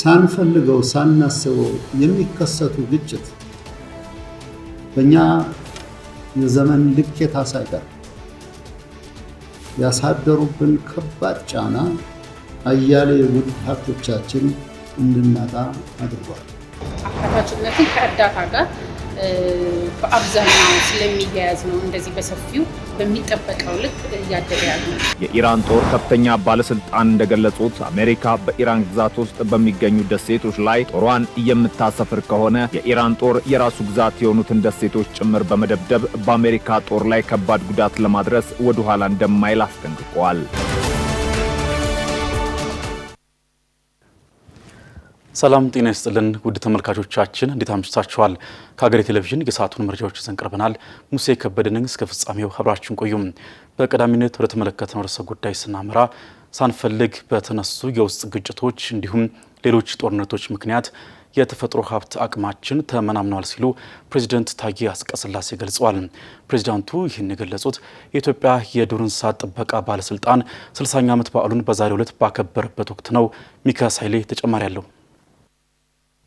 ሳንፈልገው ሳናስበው የሚከሰቱ ግጭት በእኛ የዘመን ልኬታ ሳይቀር ያሳደሩብን ከባድ ጫና አያሌ ውድ ሀብቶቻችን እንድናጣ አድርጓል። አካታችነትን ከእርዳታ ጋር በአብዛኛው ስለሚያያዝ ነው እንደዚህ በሰፊው በሚጠበቀው ልክ እያደገ ያለው። የኢራን ጦር ከፍተኛ ባለስልጣን እንደገለጹት አሜሪካ በኢራን ግዛት ውስጥ በሚገኙ ደሴቶች ላይ ጦሯን የምታሰፍር ከሆነ የኢራን ጦር የራሱ ግዛት የሆኑትን ደሴቶች ጭምር በመደብደብ በአሜሪካ ጦር ላይ ከባድ ጉዳት ለማድረስ ወደ ኋላ እንደማይል አስጠንቅቀዋል። ሰላም ጤና ይስጥልን ውድ ተመልካቾቻችን እንዴት አምሽታችኋል? ከሀገሬ ቴሌቪዥን የሰዓቱን መረጃዎች ይዘን ቀርበናል። ሙሴ ከበደን እስከ ፍጻሜው አብራችሁን ቆዩ። በቀዳሚነት ወደ ተመለከተነው ርዕሰ ጉዳይ ስናመራ ሳንፈልግ በተነሱ የውስጥ ግጭቶች እንዲሁም ሌሎች ጦርነቶች ምክንያት የተፈጥሮ ሀብት አቅማችን ተመናምኗል ሲሉ ፕሬዝዳንት ታዬ አጽቀሥላሴ ገልጸዋል። ፕሬዝዳንቱ ይህን የገለጹት የኢትዮጵያ የዱር እንስሳት ጥበቃ ባለስልጣን 60ኛ ዓመት በዓሉን በዛሬው ዕለት ባከበረበት ወቅት ነው። ሚካኤል ኃይሌ ተጨማሪ አለው።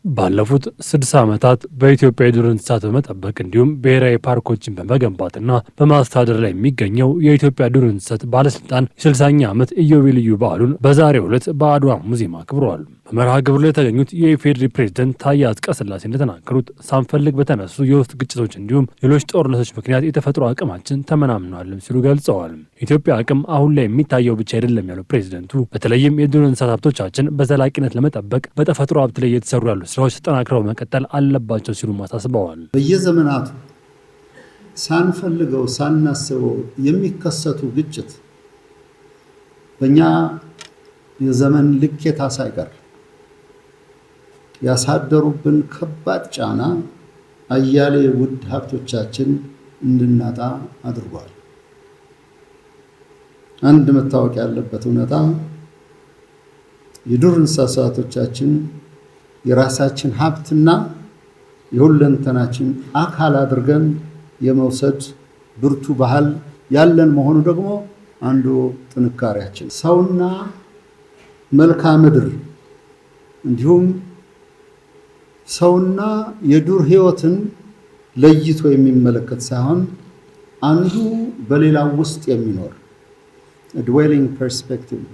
ባለፉት 60 ዓመታት በኢትዮጵያ የዱር እንስሳት በመጠበቅ እንዲሁም ብሔራዊ ፓርኮችን በመገንባትና በማስተዳደር ላይ የሚገኘው የኢትዮጵያ ዱር እንስሳት ባለስልጣን የ60ኛ ዓመት ኢዮቤልዩ በዓሉን በዛሬው ዕለት በአድዋ ሙዚየም አክብረዋል። በመርሃ ግብሩ ላይ የተገኙት የኢፌዴሪ ፕሬዝዳንት ታዬ አጽቀሥላሴ እንደተናገሩት ሳንፈልግ በተነሱ የውስጥ ግጭቶች እንዲሁም ሌሎች ጦርነቶች ምክንያት የተፈጥሮ አቅማችን ተመናምኗልም ሲሉ ገልጸዋል። ኢትዮጵያ አቅም አሁን ላይ የሚታየው ብቻ አይደለም ያሉት ፕሬዝዳንቱ በተለይም የዱር እንስሳት ሀብቶቻችን በዘላቂነት ለመጠበቅ በተፈጥሮ ሀብት ላይ እየተሰሩ ያሉ ስራዎች ተጠናክረው መቀጠል አለባቸው ሲሉ አሳስበዋል። በየዘመናቱ ሳንፈልገው ሳናስበው የሚከሰቱ ግጭት በእኛ የዘመን ልኬታ ሳይቀር ያሳደሩብን ከባድ ጫና አያሌ ውድ ሀብቶቻችን እንድናጣ አድርጓል። አንድ መታወቅ ያለበት እውነታ የዱር እንስሳቶቻችን የራሳችን ሀብትና የሁለንተናችን አካል አድርገን የመውሰድ ብርቱ ባህል ያለን መሆኑ ደግሞ አንዱ ጥንካሬያችን። ሰውና መልክዓ ምድር እንዲሁም ሰውና የዱር ህይወትን ለይቶ የሚመለከት ሳይሆን አንዱ በሌላው ውስጥ የሚኖር dwelling perspective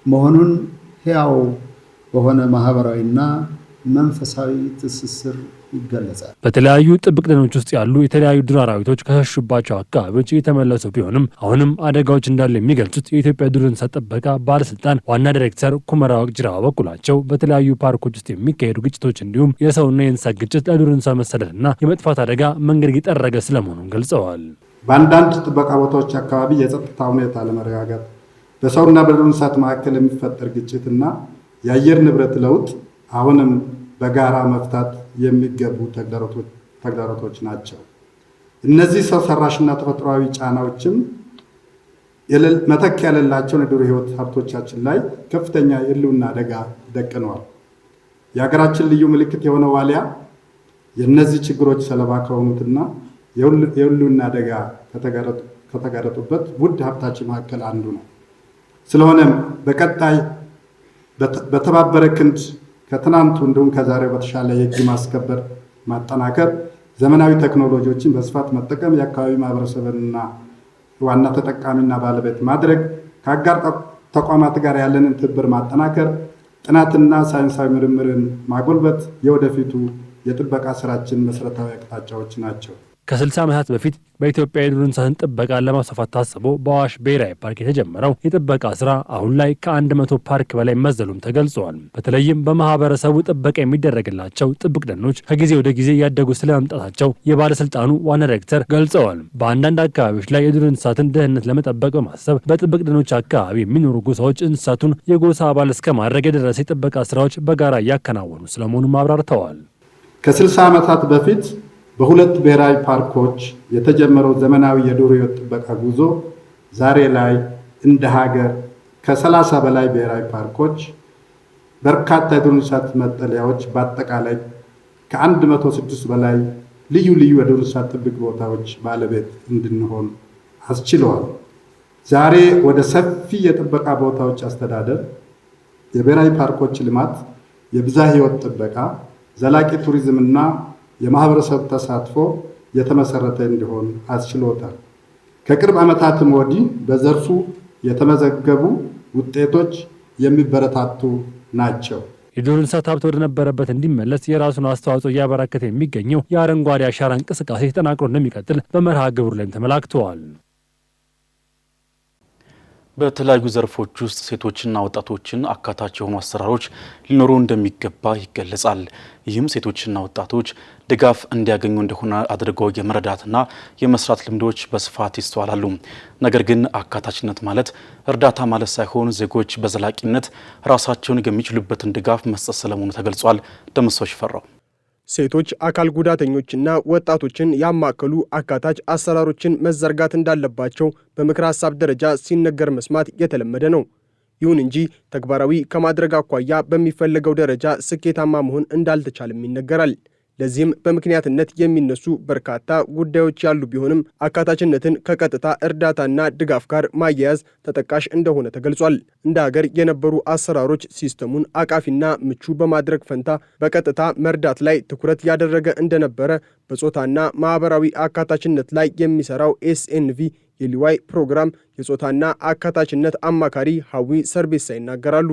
መሆኑን ሕያው በሆነ ማህበራዊና መንፈሳዊ ትስስር ይገለጻል። በተለያዩ ጥብቅ ደኖች ውስጥ ያሉ የተለያዩ ዱር አራዊቶች ከሸሹባቸው አካባቢዎች እየተመለሱ ቢሆንም አሁንም አደጋዎች እንዳሉ የሚገልጹት የኢትዮጵያ ዱር እንስሳት ጥበቃ ባለስልጣን ዋና ዳይሬክተር ኩመራ ዋቅጅራ በኩላቸው በተለያዩ ፓርኮች ውስጥ የሚካሄዱ ግጭቶች እንዲሁም የሰውና የእንስሳት ግጭት ለዱር እንስሳት መሰደድና የመጥፋት አደጋ መንገድ እየጠረገ ስለመሆኑን ገልጸዋል። በአንዳንድ ጥበቃ ቦታዎች አካባቢ የጸጥታ ሁኔታ ለመረጋጋት በሰውና በዱር እንስሳት መካከል የሚፈጠር ግጭትና የአየር ንብረት ለውጥ አሁንም በጋራ መፍታት የሚገቡ ተግዳሮቶች ናቸው። እነዚህ ሰው ሰራሽና ተፈጥሯዊ ጫናዎችም መተኪያ የሌላቸውን የዱር ህይወት ሀብቶቻችን ላይ ከፍተኛ የህልውና አደጋ ደቅነዋል። የሀገራችን ልዩ ምልክት የሆነው ዋልያ የእነዚህ ችግሮች ሰለባ ከሆኑትና የህልውና አደጋ ከተጋረጡበት ውድ ሀብታችን መካከል አንዱ ነው። ስለሆነም በቀጣይ በተባበረ ክንድ ከትናንቱ እንዲሁም ከዛሬው በተሻለ የህግ ማስከበር ማጠናከር፣ ዘመናዊ ቴክኖሎጂዎችን በስፋት መጠቀም፣ የአካባቢ ማህበረሰብንና ዋና ተጠቃሚና ባለቤት ማድረግ፣ ከአጋር ተቋማት ጋር ያለንን ትብብር ማጠናከር፣ ጥናትና ሳይንሳዊ ምርምርን ማጎልበት የወደፊቱ የጥበቃ ስራችን መሰረታዊ አቅጣጫዎች ናቸው። ከ60 ዓመታት በፊት በኢትዮጵያ የዱር እንስሳትን ጥበቃ ለማስፋፋት ታስቦ በአዋሽ ብሔራዊ ፓርክ የተጀመረው የጥበቃ ስራ አሁን ላይ ከ100 ፓርክ በላይ መዘሉም ተገልጿል። በተለይም በማህበረሰቡ ጥበቃ የሚደረግላቸው ጥብቅ ደኖች ከጊዜ ወደ ጊዜ እያደጉ ስለመምጣታቸው የባለስልጣኑ ዋና ዳይሬክተር ገልጸዋል። በአንዳንድ አካባቢዎች ላይ የዱር እንስሳትን ደህንነት ለመጠበቅ በማሰብ በጥብቅ ደኖች አካባቢ የሚኖሩ ጎሳዎች እንስሳቱን የጎሳ አባል እስከ ማድረግ የደረሰ የጥበቃ ስራዎች በጋራ እያከናወኑ ስለመሆኑም አብራርተዋል። ከ60 ዓመታት በፊት በሁለት ብሔራዊ ፓርኮች የተጀመረው ዘመናዊ የዱር ህይወት ጥበቃ ጉዞ ዛሬ ላይ እንደ ሀገር ከ30 በላይ ብሔራዊ ፓርኮች፣ በርካታ የዱር እንስሳት መጠለያዎች፣ በአጠቃላይ ከ106 በላይ ልዩ ልዩ የዱር እንስሳት ጥብቅ ቦታዎች ባለቤት እንድንሆን አስችለዋል። ዛሬ ወደ ሰፊ የጥበቃ ቦታዎች አስተዳደር፣ የብሔራዊ ፓርኮች ልማት የብዝሃ ሕይወት ጥበቃ፣ ዘላቂ ቱሪዝምና የማህበረሰብ ተሳትፎ የተመሰረተ እንዲሆን አስችሎታል። ከቅርብ ዓመታትም ወዲህ በዘርፉ የተመዘገቡ ውጤቶች የሚበረታቱ ናቸው። የዱር እንስሳት ሀብት ወደ ነበረበት እንዲመለስ የራሱን አስተዋጽኦ እያበረከተ የሚገኘው የአረንጓዴ አሻራ እንቅስቃሴ ተጠናክሮ እንደሚቀጥል በመርሃ ግብሩ ላይም ተመላክተዋል። በተለያዩ ዘርፎች ውስጥ ሴቶችና ወጣቶችን አካታች የሆኑ አሰራሮች ሊኖሩ እንደሚገባ ይገለጻል። ይህም ሴቶችና ወጣቶች ድጋፍ እንዲያገኙ እንደሆነ አድርገው የመረዳትና የመስራት ልምዶች በስፋት ይስተዋላሉ። ነገር ግን አካታችነት ማለት እርዳታ ማለት ሳይሆን ዜጎች በዘላቂነት ራሳቸውን የሚችሉበትን ድጋፍ መስጠት ስለመሆኑ ተገልጿል። ደምሶሽ ፈራው ሴቶች፣ አካል ጉዳተኞችና ወጣቶችን ያማከሉ አካታች አሰራሮችን መዘርጋት እንዳለባቸው በምክረ ሀሳብ ደረጃ ሲነገር መስማት የተለመደ ነው። ይሁን እንጂ ተግባራዊ ከማድረግ አኳያ በሚፈለገው ደረጃ ስኬታማ መሆን እንዳልተቻለም ይነገራል። ለዚህም በምክንያትነት የሚነሱ በርካታ ጉዳዮች ያሉ ቢሆንም አካታችነትን ከቀጥታ እርዳታና ድጋፍ ጋር ማያያዝ ተጠቃሽ እንደሆነ ተገልጿል። እንደ ሀገር የነበሩ አሰራሮች ሲስተሙን አቃፊና ምቹ በማድረግ ፈንታ በቀጥታ መርዳት ላይ ትኩረት ያደረገ እንደነበረ በጾታና ማህበራዊ አካታችነት ላይ የሚሰራው ኤስኤንቪ የሊዋይ ፕሮግራም የጾታና አካታችነት አማካሪ ሀዊ ሰርቤሳ ይናገራሉ።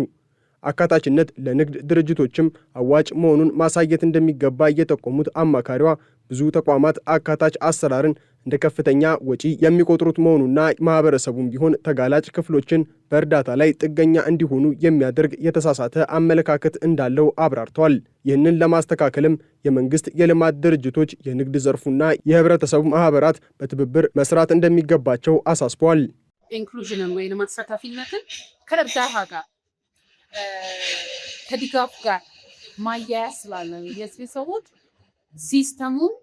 አካታችነት ለንግድ ድርጅቶችም አዋጭ መሆኑን ማሳየት እንደሚገባ የጠቆሙት አማካሪዋ ብዙ ተቋማት አካታች አሰራርን እንደ ከፍተኛ ወጪ የሚቆጥሩት መሆኑና ማህበረሰቡም ቢሆን ተጋላጭ ክፍሎችን በእርዳታ ላይ ጥገኛ እንዲሆኑ የሚያደርግ የተሳሳተ አመለካከት እንዳለው አብራርተዋል። ይህንን ለማስተካከልም የመንግስት የልማት ድርጅቶች፣ የንግድ ዘርፉና የህብረተሰቡ ማህበራት በትብብር መስራት እንደሚገባቸው አሳስበዋል። ኢንክሉዥንን ወይም አሳታፊነትን ከእርዳታ ጋር ከድጋፍ ጋር ማያያዝ ስላለን የዚህ ሰዎች ሲስተሙን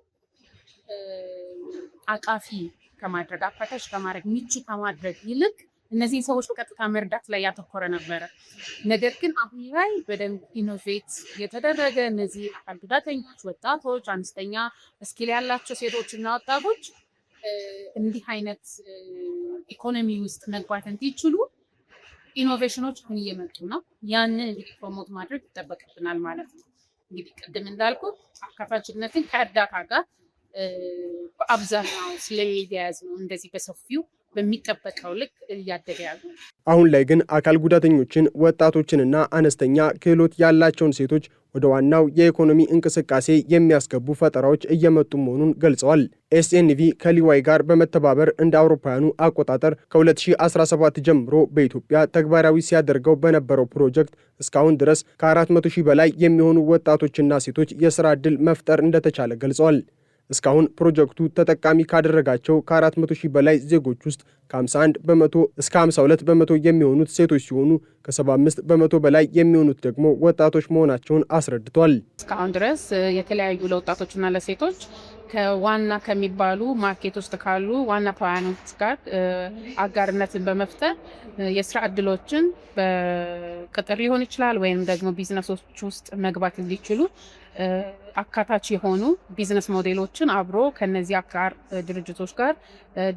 አቃፊ ከማድረግ አካታች ከማድረግ ምቹ ከማድረግ ይልቅ እነዚህን ሰዎች በቀጥታ መርዳት ላይ ያተኮረ ነበረ። ነገር ግን አሁን ላይ በደንብ ኢኖቬት የተደረገ እነዚህ አካል ጉዳተኞች፣ ወጣቶች፣ አነስተኛ ስኪል ያላቸው ሴቶችና ወጣቶች እንዲህ አይነት ኢኮኖሚ ውስጥ መግባት እንዲችሉ ኢኖቬሽኖች ምን እየመጡ ነው? ያንን ፕሮሞት ማድረግ ይጠበቅብናል ማለት ነው። እንግዲህ ቅድም እንዳልኩ አካታችነትን ከእርዳታ ጋር በአብዛኛው ስለሚያያዝ ነው እንደዚህ በሰፊው በሚጠበቀው ልክ እያደገ ያሉ። አሁን ላይ ግን አካል ጉዳተኞችን፣ ወጣቶችንና አነስተኛ ክህሎት ያላቸውን ሴቶች ወደ ዋናው የኢኮኖሚ እንቅስቃሴ የሚያስገቡ ፈጠራዎች እየመጡ መሆኑን ገልጸዋል። ኤስኤንቪ ከሊዋይ ጋር በመተባበር እንደ አውሮፓውያኑ አቆጣጠር ከ2017 ጀምሮ በኢትዮጵያ ተግባራዊ ሲያደርገው በነበረው ፕሮጀክት እስካሁን ድረስ ከ400 ሺህ በላይ የሚሆኑ ወጣቶችና ሴቶች የሥራ ዕድል መፍጠር እንደተቻለ ገልጸዋል። እስካሁን ፕሮጀክቱ ተጠቃሚ ካደረጋቸው ከ400 ሺህ በላይ ዜጎች ውስጥ ከ51 በመቶ እስከ 52 በመቶ የሚሆኑት ሴቶች ሲሆኑ ከ75 በመቶ በላይ የሚሆኑት ደግሞ ወጣቶች መሆናቸውን አስረድቷል። እስካሁን ድረስ የተለያዩ ለወጣቶችና ለሴቶች ከዋና ከሚባሉ ማርኬት ውስጥ ካሉ ዋና ተዋናዮች ጋር አጋርነትን በመፍጠር የስራ እድሎችን በቅጥር ሊሆን ይችላል ወይም ደግሞ ቢዝነሶች ውስጥ መግባት እንዲችሉ አካታች የሆኑ ቢዝነስ ሞዴሎችን አብሮ ከነዚህ አጋር ድርጅቶች ጋር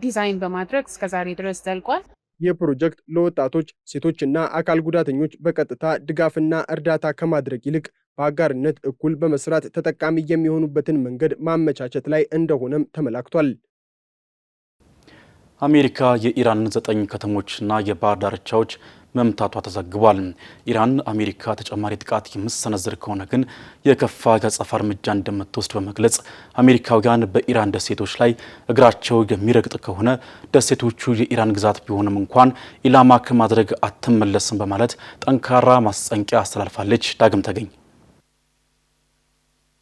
ዲዛይን በማድረግ እስከዛሬ ድረስ ዘልቋል። ይህ ፕሮጀክት ለወጣቶች፣ ሴቶችና አካል ጉዳተኞች በቀጥታ ድጋፍና እርዳታ ከማድረግ ይልቅ በአጋርነት እኩል በመስራት ተጠቃሚ የሚሆኑበትን መንገድ ማመቻቸት ላይ እንደሆነም ተመላክቷል። አሜሪካ የኢራንን 9 ከተሞችና የባህር ዳርቻዎች መምታቷ ተዘግቧል። ኢራን አሜሪካ ተጨማሪ ጥቃት የምትሰነዝር ከሆነ ግን የከፋ የአጸፋ እርምጃ እንደምትወስድ በመግለጽ አሜሪካውያን በኢራን ደሴቶች ላይ እግራቸው የሚረግጥ ከሆነ ደሴቶቹ የኢራን ግዛት ቢሆንም እንኳን ኢላማ ከማድረግ አትመለስም በማለት ጠንካራ ማስጠንቀቂያ አስተላልፋለች። ዳግም ተገኝ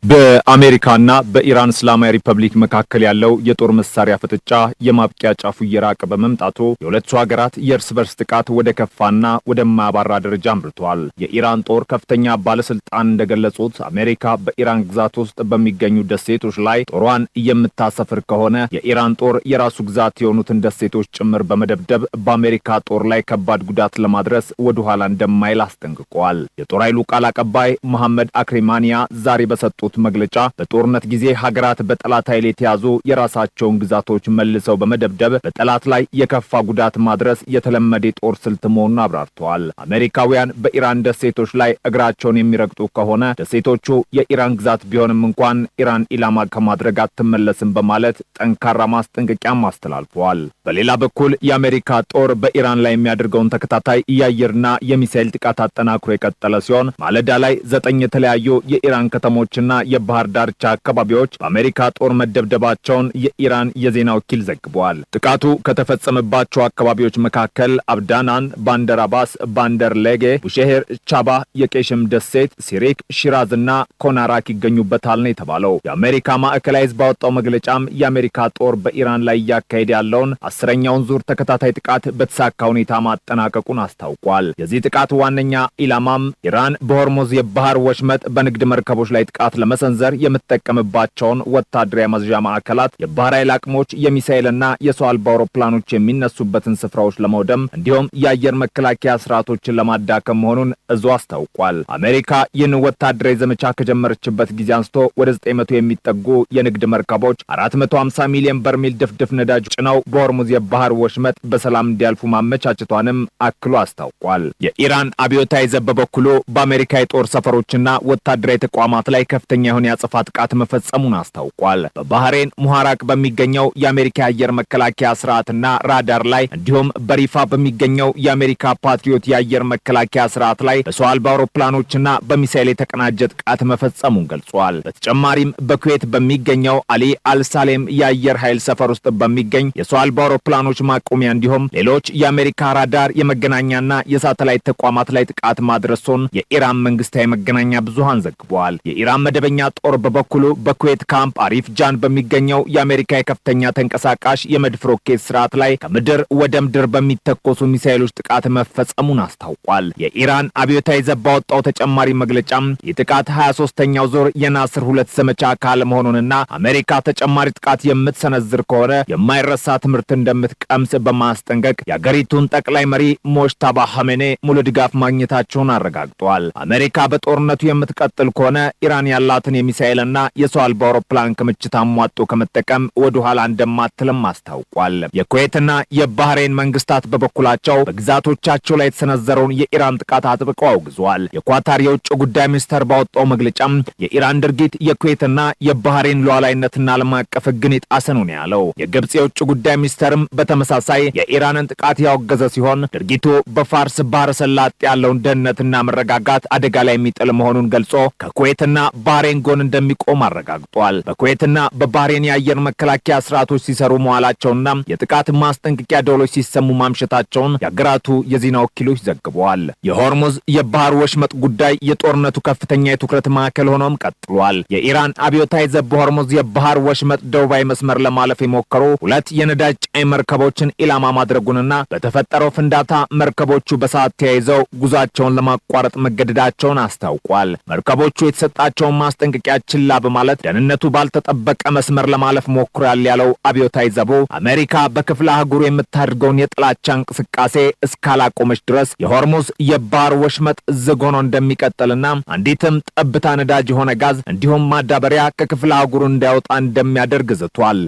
በአሜሪካና በኢራን እስላማዊ ሪፐብሊክ መካከል ያለው የጦር መሳሪያ ፍጥጫ የማብቂያ ጫፉ እየራቀ በመምጣቱ የሁለቱ ሀገራት የእርስ በርስ ጥቃት ወደ ከፋና ወደማያባራ ደረጃ አምርቷል። የኢራን ጦር ከፍተኛ ባለስልጣን እንደገለጹት አሜሪካ በኢራን ግዛት ውስጥ በሚገኙ ደሴቶች ላይ ጦሯን የምታሰፍር ከሆነ የኢራን ጦር የራሱ ግዛት የሆኑትን ደሴቶች ጭምር በመደብደብ በአሜሪካ ጦር ላይ ከባድ ጉዳት ለማድረስ ወደ ኋላ እንደማይል አስጠንቅቋል። የጦር ኃይሉ ቃል አቀባይ መሐመድ አክሪማኒያ ዛሬ በሰጡት መግለጫ በጦርነት ጊዜ ሀገራት በጠላት ኃይል የተያዙ የራሳቸውን ግዛቶች መልሰው በመደብደብ በጠላት ላይ የከፋ ጉዳት ማድረስ የተለመደ የጦር ስልት መሆኑን አብራርተዋል። አሜሪካውያን በኢራን ደሴቶች ላይ እግራቸውን የሚረግጡ ከሆነ ደሴቶቹ የኢራን ግዛት ቢሆንም እንኳን ኢራን ኢላማ ከማድረግ አትመለስም በማለት ጠንካራ ማስጠንቀቂያም አስተላልፈዋል። በሌላ በኩል የአሜሪካ ጦር በኢራን ላይ የሚያደርገውን ተከታታይ የአየርና የሚሳኤል ጥቃት አጠናክሮ የቀጠለ ሲሆን ማለዳ ላይ 9 የተለያዩ የኢራን ከተሞችና የባህር ዳርቻ አካባቢዎች በአሜሪካ ጦር መደብደባቸውን የኢራን የዜና ወኪል ዘግቧል። ጥቃቱ ከተፈጸመባቸው አካባቢዎች መካከል አብዳናን፣ ባንደር አባስ፣ ባንደር ሌጌ፣ ቡሼሄር፣ ቻባ፣ የቄሽም ደሴት፣ ሲሪክ፣ ሺራዝና ኮናራክ ይገኙበታል ነው የተባለው። የአሜሪካ ማዕከላዊ ሕዝብ ባወጣው መግለጫም የአሜሪካ ጦር በኢራን ላይ እያካሄደ ያለውን 10ኛውን ዙር ተከታታይ ጥቃት በተሳካ ሁኔታ ማጠናቀቁን አስታውቋል። የዚህ ጥቃት ዋነኛ ኢላማም ኢራን በሆርሙዝ የባህር ወሽመጥ በንግድ መርከቦች ላይ ጥቃት ለመሰንዘር የምትጠቀምባቸውን ወታደራዊ ማዘዣ ማዕከላት፣ የባህር ኃይል አቅሞች፣ የሚሳኤልና የሰው አልባ አውሮፕላኖች የሚነሱበትን ስፍራዎች ለመውደም እንዲሁም የአየር መከላከያ ስርዓቶችን ለማዳከም መሆኑን እዙ አስታውቋል። አሜሪካ ይህን ወታደራዊ ዘመቻ ከጀመረችበት ጊዜ አንስቶ ወደ 900 የሚጠጉ የንግድ መርከቦች 450 ሚሊዮን በርሜል ድፍድፍ ነዳጅ ጭነው በሆርሙዝ የባህር ወሽመጥ በሰላም እንዲያልፉ ማመቻቸቷንም አክሎ አስታውቋል። የኢራን አብዮታዊ ዘብ በበኩሉ በአሜሪካ የጦር ሰፈሮችና ወታደራዊ ተቋማት ላይ ከፍተኛ የሆነ የአጸፋ ጥቃት መፈጸሙን አስታውቋል። በባህሬን ሙሃራቅ በሚገኘው የአሜሪካ የአየር መከላከያ ስርዓትና ራዳር ላይ እንዲሁም በሪፋ በሚገኘው የአሜሪካ ፓትሪዮት የአየር መከላከያ ስርዓት ላይ በሰው አልባ አውሮፕላኖችና በሚሳኤል የተቀናጀ ጥቃት መፈጸሙን ገልጿል። በተጨማሪም በኩዌት በሚገኘው አሊ አልሳሌም የአየር ኃይል ሰፈር ውስጥ በሚገኝ የሰው አልባ አውሮፕላኖች ማቆሚያ እንዲሁም ሌሎች የአሜሪካ ራዳር የመገናኛና የሳተላይት ተቋማት ላይ ጥቃት ማድረሱን የኢራን መንግስታዊ መገናኛ ብዙሃን ዘግበዋል። የኢራን መደበኛ ጦር በበኩሉ በኩዌት ካምፕ አሪፍ ጃን በሚገኘው የአሜሪካ የከፍተኛ ተንቀሳቃሽ የመድፍ ሮኬት ስርዓት ላይ ከምድር ወደ ምድር በሚተኮሱ ሚሳኤሎች ጥቃት መፈጸሙን አስታውቋል። የኢራን አብዮታዊ ዘብ ባወጣው ተጨማሪ መግለጫም የጥቃት 23ኛው ዙር የናስር 2 ዘመቻ አካል መሆኑንና አሜሪካ ተጨማሪ ጥቃት የምትሰነዝር ከሆነ የማይረሳ ትምህርት እንደምትቀምስ በማስጠንቀቅ የአገሪቱን ጠቅላይ መሪ ሞጅታባ ሐሜኔ ሙሉ ድጋፍ ማግኘታቸውን አረጋግጧል። አሜሪካ በጦርነቱ የምትቀጥል ከሆነ ኢራን ያላትን የሚሳኤልና የሰው አልባ አውሮፕላን ክምችት አሟጦ ከመጠቀም ወደ ኋላ እንደማትልም አስታውቋል። የኩዌትና የባህሬን መንግስታት በበኩላቸው በግዛቶቻቸው ላይ የተሰነዘረውን የኢራን ጥቃት አጥብቀው አውግዘዋል። የኳታር የውጭ ጉዳይ ሚኒስተር ባወጣው መግለጫም የኢራን ድርጊት የኩዌትና የባህሬን ሉዓላዊነትና ዓለም አቀፍ ሕግን የጣሰ ነው ያለው። የግብጽ የውጭ ጉዳይ ሚኒስተርም በተመሳሳይ የኢራንን ጥቃት ያወገዘ ሲሆን ድርጊቱ በፋርስ ባህረ ሰላጤ ያለውን ደህንነትና መረጋጋት አደጋ ላይ የሚጥል መሆኑን ገልጾ ከኩዌትና ባህሬን ጎን እንደሚቆም አረጋግጧል። በኩዌትና በባህሬን የአየር መከላከያ ስርዓቶች ሲሰሩ መዋላቸውና የጥቃት ማስጠንቀቂያ ደወሎች ሲሰሙ ማምሸታቸውን የአገራቱ የዜና ወኪሎች ዘግበዋል። የሆርሙዝ የባህር ወሽመጥ ጉዳይ የጦርነቱ ከፍተኛ የትኩረት ማዕከል ሆኖም ቀጥሏል። የኢራን አብዮታዊ ዘብ በሆርሙዝ የባህር ወሽመጥ ደቡባዊ መስመር ለማለፍ የሞከሩ 2 የነዳጅ ጫኝ መርከቦችን ኢላማ ማድረጉንና በተፈጠረው ፍንዳታ መርከቦቹ በሰዓት ተያይዘው ጉዟቸውን ለማቋረጥ መገደዳቸውን አስታውቋል። መርከቦቹ የተሰጣቸውን ማስጠንቀቂያ ችላ በማለት ደህንነቱ ባልተጠበቀ መስመር ለማለፍ ሞክሯል ያለው አብዮታዊ ዘቡ አሜሪካ በክፍለ አህጉሩ የምታደርገውን የጥላቻ እንቅስቃሴ እስካላቆመች ድረስ የሆርሙዝ የባህር ወሽመጥ ዝግ ሆኖ እንደሚቀጥልና አንዲትም ጠብታ ነዳጅ የሆነ ጋዝ እንዲሁም ማዳበሪያ ከክፍለ አህጉሩ እንዳይወጣ እንደሚያደርግ ዝቷል።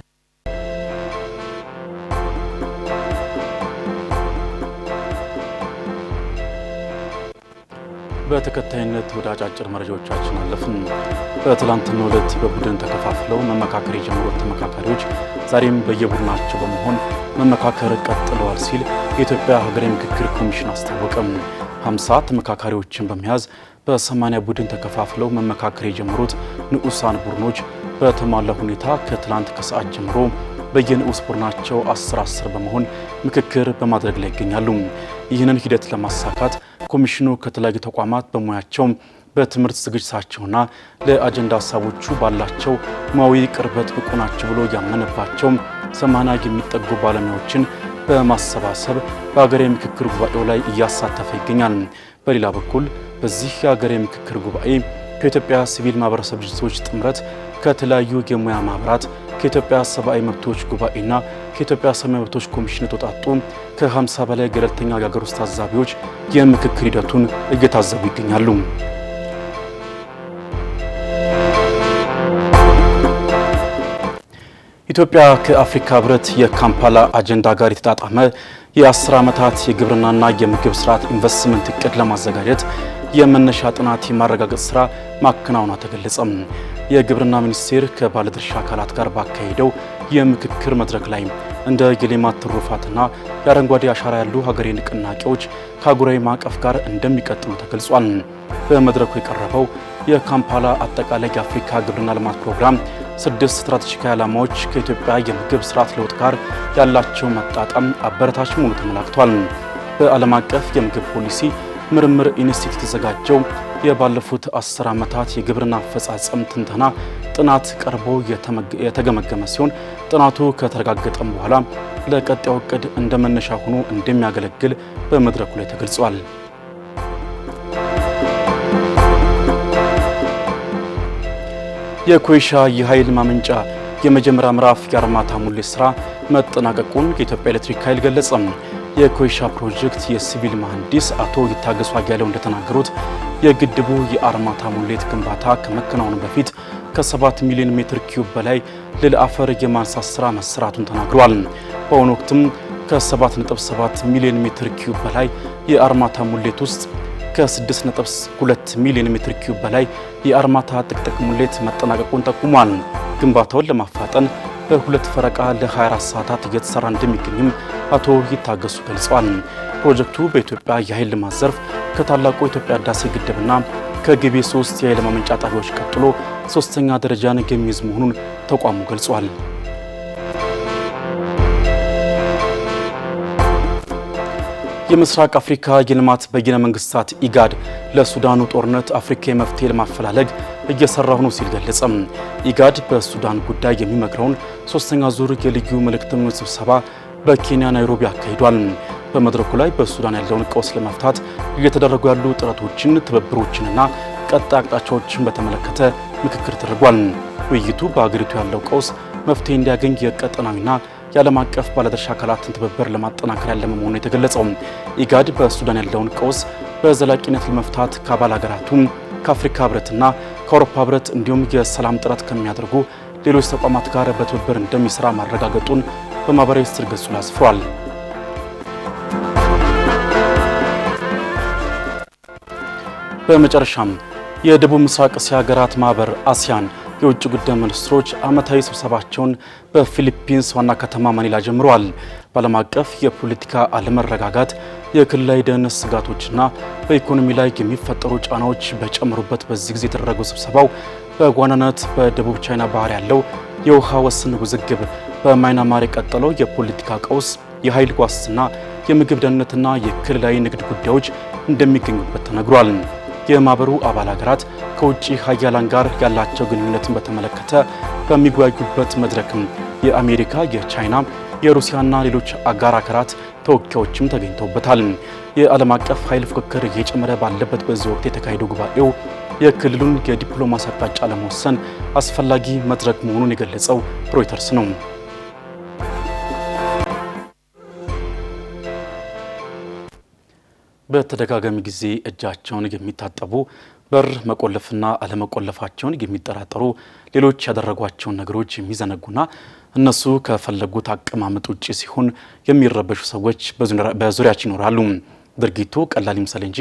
በተከታይነት ወደ አጫጭር መረጃዎቻችን አለፍን። በትላንትናው ዕለት በቡድን ተከፋፍለው መመካከር የጀመሩት ተመካካሪዎች ዛሬም በየቡድናቸው በመሆን መመካከር ቀጥለዋል ሲል የኢትዮጵያ ሀገራዊ ምክክር ኮሚሽን አስታወቀም። 50 ተመካካሪዎችን በመያዝ በ80 ቡድን ተከፋፍለው መመካከር የጀመሩት ንዑሳን ቡድኖች በተሟላ ሁኔታ ከትላንት ከሰዓት ጀምሮ በየንዑስ ቡድናቸው 10 በመሆን ምክክር በማድረግ ላይ ይገኛሉ። ይህንን ሂደት ለማሳካት ኮሚሽኑ ከተለያዩ ተቋማት በሙያቸው በትምህርት ዝግጅታቸውና ለአጀንዳ ሀሳቦቹ ባላቸው ሙያዊ ቅርበት ብቁ ናቸው ብሎ ያመነባቸው 80 የሚጠጉ ባለሙያዎችን በማሰባሰብ በሀገራዊ ምክክር ጉባኤው ላይ እያሳተፈ ይገኛል። በሌላ በኩል በዚህ የሀገራዊ ምክክር ጉባኤ ከኢትዮጵያ ሲቪል ማህበረሰብ ድርጅቶች ጥምረት፣ ከተለያዩ የሙያ ማህበራት፣ ከኢትዮጵያ ሰብአዊ መብቶች ጉባኤና ከኢትዮጵያ ሰብአዊ መብቶች ኮሚሽን የተውጣጡ ከ50 በላይ ገለልተኛ የሀገር ውስጥ ታዛቢዎች የምክክር ሂደቱን እየታዘቡ ይገኛሉ። ኢትዮጵያ ከአፍሪካ ህብረት የካምፓላ አጀንዳ ጋር የተጣጣመ የ10 ዓመታት የግብርናና የምግብ ስርዓት ኢንቨስትመንት እቅድ ለማዘጋጀት የመነሻ ጥናት የማረጋገጥ ስራ ማከናወኗ ተገለጸ። የግብርና ሚኒስቴር ከባለድርሻ አካላት ጋር ባካሄደው የምክክር መድረክ ላይ እንደ የሌማት ትሩፋትና የአረንጓዴ አሻራ ያሉ ሀገራዊ ንቅናቄዎች ከአህጉራዊ ማዕቀፍ ጋር እንደሚቀጥሉ ተገልጿል። በመድረኩ የቀረበው የካምፓላ አጠቃላይ የአፍሪካ ግብርና ልማት ፕሮግራም 6 ስትራቴጂካዊ ዓላማዎች ከኢትዮጵያ የምግብ ስርዓት ለውጥ ጋር ያላቸው መጣጣም አበረታች መሆኑ ተመላክቷል። በዓለም አቀፍ የምግብ ፖሊሲ ምርምር ኢንስቲትዩት የተዘጋጀው የባለፉት 10 ዓመታት የግብርና አፈጻጸም ትንተና ጥናት ቀርቦ የተገመገመ ሲሆን ጥናቱ ከተረጋገጠም በኋላ ለቀጣዩ ዕቅድ እንደ መነሻ ሆኖ እንደሚያገለግል በመድረኩ ላይ ተገልጿል። የኮይሻ የኃይል ማመንጫ የመጀመሪያ ምዕራፍ የአርማታ ሙሌት ስራ መጠናቀቁን የኢትዮጵያ ኤሌክትሪክ ኃይል ገለጸ። የኮይሻ ፕሮጀክት የሲቪል መሐንዲስ አቶ ይታገሱ አያሌው እንደተናገሩት የግድቡ የአርማታ ሙሌት ግንባታ ከመከናወኑ በፊት ከ7 ሚሊዮን ሜትር ኪዩብ በላይ ልል አፈር የማንሳት ስራ መሰራቱን ተናግረዋል። በአሁኑ ወቅትም ከ7.7 ሚሊዮን ሜትር ኪዩብ በላይ የአርማታ ሙሌት ውስጥ ከ6.2 ሚሊዮን ሜትር ኪዩብ በላይ የአርማታ ጥቅጥቅ ሙሌት መጠናቀቁን ጠቁሟል። ግንባታውን ለማፋጠን በሁለት ፈረቃ ለ24 ሰዓታት እየተሰራ እንደሚገኝም አቶ ይታገሱ ገልጸዋል። ፕሮጀክቱ በኢትዮጵያ የኃይል ልማት ዘርፍ ከታላቁ የኢትዮጵያ ህዳሴ ግድብና ከግቤ 3 የኃይል ማመንጫ ጣቢያዎች ቀጥሎ 3ኛ ደረጃን የሚይዝ መሆኑን ተቋሙ ገልጿል። የምስራቅ አፍሪካ የልማት በይነ መንግስታት ኢጋድ ለሱዳኑ ጦርነት አፍሪካዊ መፍትሄ ለማፈላለግ እየሰራሁ ነው ሲል ገለጸ። ኢጋድ በሱዳን ጉዳይ የሚመክረውን 3ኛ ዙር የልዩ መልእክተኞች ስብሰባ በኬንያ ናይሮቢ አካሂዷል። በመድረኩ ላይ በሱዳን ያለውን ቀውስ ለመፍታት እየተደረጉ ያሉ ጥረቶችን፣ ትብብሮችንና ቀጣይ አቅጣጫዎችን በተመለከተ ምክክር ተደርጓል። ውይይቱ በአገሪቱ ያለው ቀውስ መፍትሄ እንዲያገኝ የቀጠናዊና የዓለም አቀፍ ባለድርሻ አካላትን ትብብር ለማጠናከር ያለመ መሆኑ የተገለጸው ኢጋድ በሱዳን ያለውን ቀውስ በዘላቂነት ለመፍታት ከአባል ሀገራቱም ከአፍሪካ ህብረትና ከአውሮፓ ህብረት እንዲሁም የሰላም ጥረት ከሚያደርጉ ሌሎች ተቋማት ጋር በትብብር እንደሚሰራ ማረጋገጡን በማህበራዊ ትስስር ገጹ ላይ አስፍሯል። በመጨረሻም የደቡብ ምስራቅ እስያ ሀገራት ማህበር አሲያን የውጭ ጉዳይ ሚኒስትሮች ዓመታዊ ስብሰባቸውን በፊሊፒንስ ዋና ከተማ ማኒላ ጀምረዋል። በዓለም አቀፍ የፖለቲካ አለመረጋጋት፣ የክልላዊ ደህንነት ስጋቶችና በኢኮኖሚ ላይ የሚፈጠሩ ጫናዎች በጨመሩበት በዚህ ጊዜ የተደረገው ስብሰባው በዋናነት በደቡብ ቻይና ባህር ያለው የውሃ ወሰን ውዝግብ፣ በማይናማር የቀጠለው የፖለቲካ ቀውስ፣ የኃይል ዋስትና፣ የምግብ ደህንነትና የክልላዊ ንግድ ጉዳዮች እንደሚገኙበት ተነግሯል። የማህበሩ አባል ሀገራት ከውጭ ሀያላን ጋር ያላቸው ግንኙነትን በተመለከተ በሚወያዩበት መድረክም የአሜሪካ፣ የቻይና፣ የሩሲያና ሌሎች አጋር ሀገራት ተወካዮችም ተገኝተውበታል። የዓለም አቀፍ ኃይል ፉክክር እየጨመረ ባለበት በዚህ ወቅት የተካሄደው ጉባኤው የክልሉን የዲፕሎማሲ አቅጣጫ ለመወሰን አስፈላጊ መድረክ መሆኑን የገለጸው ሮይተርስ ነው። በተደጋጋሚ ጊዜ እጃቸውን የሚታጠቡ በር መቆለፍና አለመቆለፋቸውን የሚጠራጠሩ ሌሎች ያደረጓቸውን ነገሮች የሚዘነጉና እነሱ ከፈለጉት አቀማመጥ ውጪ ሲሆን የሚረበሹ ሰዎች በዙሪያችን ይኖራሉ። ድርጊቱ ቀላል ይመስል እንጂ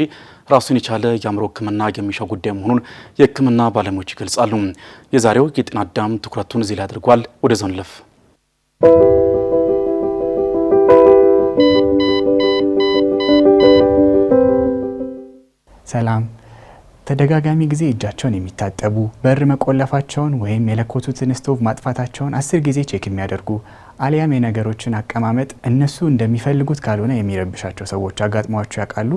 ራሱን የቻለ የአእምሮ ሕክምና የሚሻው ጉዳይ መሆኑን የሕክምና ባለሙያዎች ይገልጻሉ። የዛሬው የጤና አዳም ትኩረቱን እዚህ ላይ አድርጓል። ወደ ዞን ለፍ ሰላም። ተደጋጋሚ ጊዜ እጃቸውን የሚታጠቡ በር መቆለፋቸውን ወይም የለኮቱትን ስቶቭ ማጥፋታቸውን 10 ጊዜ ቼክ የሚያደርጉ አሊያም የነገሮችን አቀማመጥ እነሱ እንደሚፈልጉት ካልሆነ የሚረብሻቸው ሰዎች አጋጥሟቸው ያውቃሉ?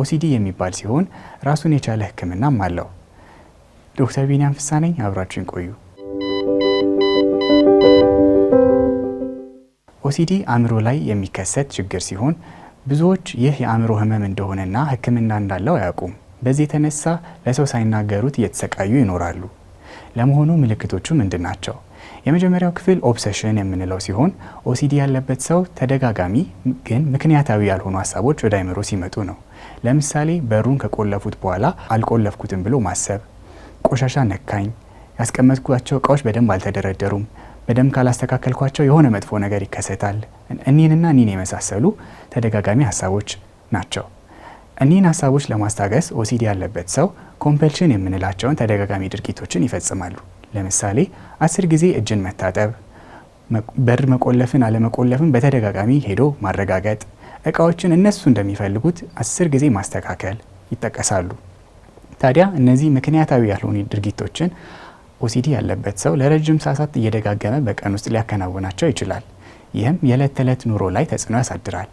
ኦሲዲ የሚባል ሲሆን ራሱን የቻለ ሕክምናም አለው። ዶክተር ቢኒያም ፍሳ ነኝ። አብራችሁን ቆዩ። ኦሲዲ አእምሮ ላይ የሚከሰት ችግር ሲሆን ብዙዎች ይህ የአእምሮ ህመም እንደሆነና ሕክምና እንዳለው አያውቁም። በዚህ የተነሳ ለሰው ሳይናገሩት እየተሰቃዩ ይኖራሉ። ለመሆኑ ምልክቶቹ ምንድን ናቸው? የመጀመሪያው ክፍል ኦብሰሽን የምንለው ሲሆን ኦሲዲ ያለበት ሰው ተደጋጋሚ ግን ምክንያታዊ ያልሆኑ ሀሳቦች ወደ አእምሮ ሲመጡ ነው። ለምሳሌ በሩን ከቆለፉት በኋላ አልቆለፍኩትም ብሎ ማሰብ፣ ቆሻሻ ነካኝ፣ ያስቀመጥኳቸው እቃዎች በደንብ አልተደረደሩም፣ በደንብ ካላስተካከልኳቸው የሆነ መጥፎ ነገር ይከሰታል። እኒህንና እኒህን የመሳሰሉ ተደጋጋሚ ሀሳቦች ናቸው። እኒህን ሀሳቦች ለማስታገስ ኦሲዲ ያለበት ሰው ኮምፐልሽን የምንላቸውን ተደጋጋሚ ድርጊቶችን ይፈጽማሉ። ለምሳሌ 10 ጊዜ እጅን መታጠብ፣ በር መቆለፍን አለመቆለፍን በተደጋጋሚ ሄዶ ማረጋገጥ፣ እቃዎችን እነሱ እንደሚፈልጉት 10 ጊዜ ማስተካከል ይጠቀሳሉ። ታዲያ እነዚህ ምክንያታዊ ያልሆኑ ድርጊቶችን ኦሲዲ ያለበት ሰው ለረጅም ሰዓታት እየደጋገመ በቀን ውስጥ ሊያከናውናቸው ይችላል። ይህም የዕለት ተዕለት ኑሮ ላይ ተጽዕኖ ያሳድራል።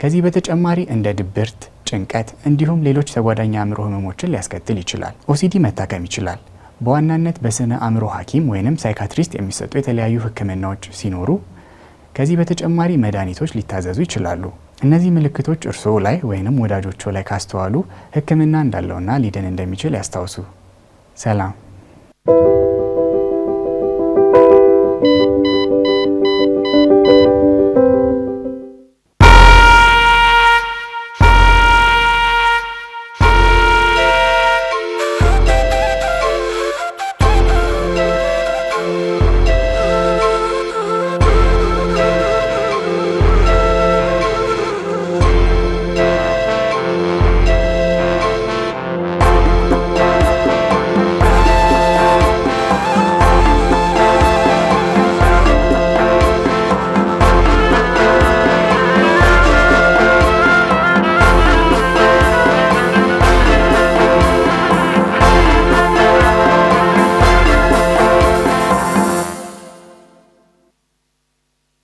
ከዚህ በተጨማሪ እንደ ድብርት፣ ጭንቀት እንዲሁም ሌሎች ተጓዳኝ አእምሮ ህመሞችን ሊያስከትል ይችላል። ኦሲዲ መታከም ይችላል። በዋናነት በስነ አእምሮ ሐኪም ወይንም ሳይካትሪስት የሚሰጡ የተለያዩ ህክምናዎች ሲኖሩ ከዚህ በተጨማሪ መድኃኒቶች ሊታዘዙ ይችላሉ። እነዚህ ምልክቶች እርስዎ ላይ ወይንም ወዳጆቹ ላይ ካስተዋሉ ህክምና እንዳለውና ሊድን እንደሚችል ያስታውሱ። ሰላም።